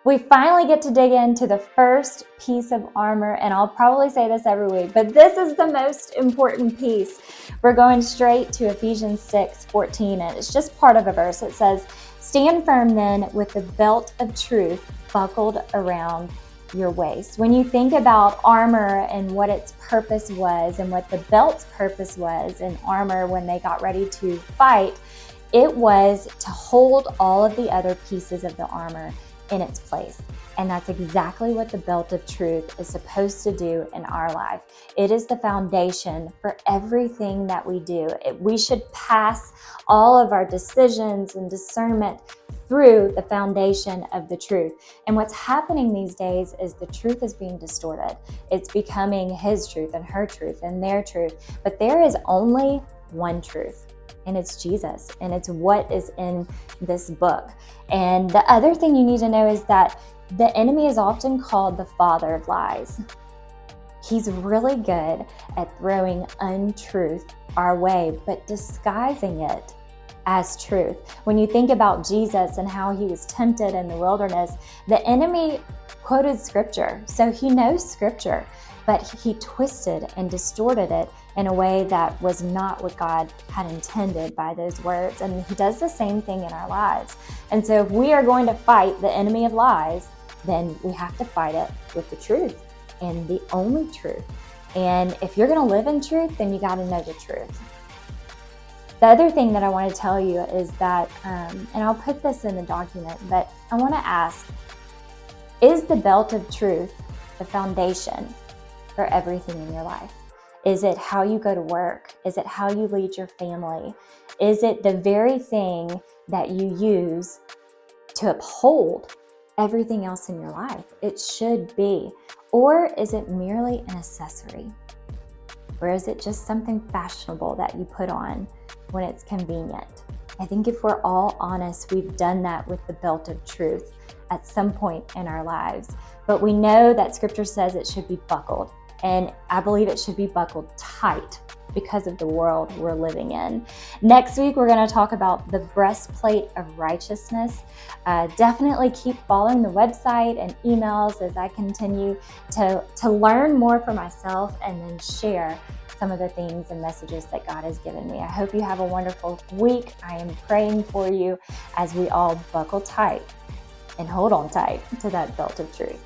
We finally get to dig into the first piece of armor, and I'll probably say this every week, but this is the most important piece. We're going straight to Ephesians 6:14, and it's just part of a verse. It says, "Stand firm then with the belt of truth buckled around your waist." When you think about armor and what its purpose was and what the belt's purpose was in armor when they got ready to fight, it was to hold all of the other pieces of the armor in its place. And that's exactly what the belt of truth is supposed to do in our life. It is the foundation for everything that we do. We should pass all of our decisions and discernment through the foundation of the truth. And what's happening these days is the truth is being distorted. It's becoming his truth and her truth and their truth. But there is only one truth, and it's Jesus, and it's what is in this book. And the other thing you need to know is that the enemy is often called the father of lies. He's really good at throwing untruth our way, but disguising it as truth. When you think about Jesus and how he was tempted in the wilderness, the enemy quoted scripture. So he knows scripture, but he twisted and distorted it in a way that was not what God had intended by those words. And he does the same thing in our lives. And so if we are going to fight the enemy of lies, then we have to fight it with the truth and the only truth. And if you're going to live in truth, then you got to know the truth. The other thing that I want to tell you is that, and I'll put this in the document, but I want to ask, is the belt of truth the foundation for everything in your life? Is it how you go to work? Is it how you lead your family? Is it the very thing that you use to uphold everything else in your life? It should be. Or is it merely an accessory? Or is it just something fashionable that you put on when it's convenient? I think if we're all honest, we've done that with the belt of truth at some point in our lives. But we know that scripture says it should be buckled. And I believe it should be buckled tight because of the world we're living in. Next week, we're going to talk about the breastplate of righteousness. Definitely keep following the website and emails as I continue to learn more for myself and then share some of the things and messages that God has given me. I hope you have a wonderful week. I am praying for you as we all buckle tight and hold on tight to that belt of truth.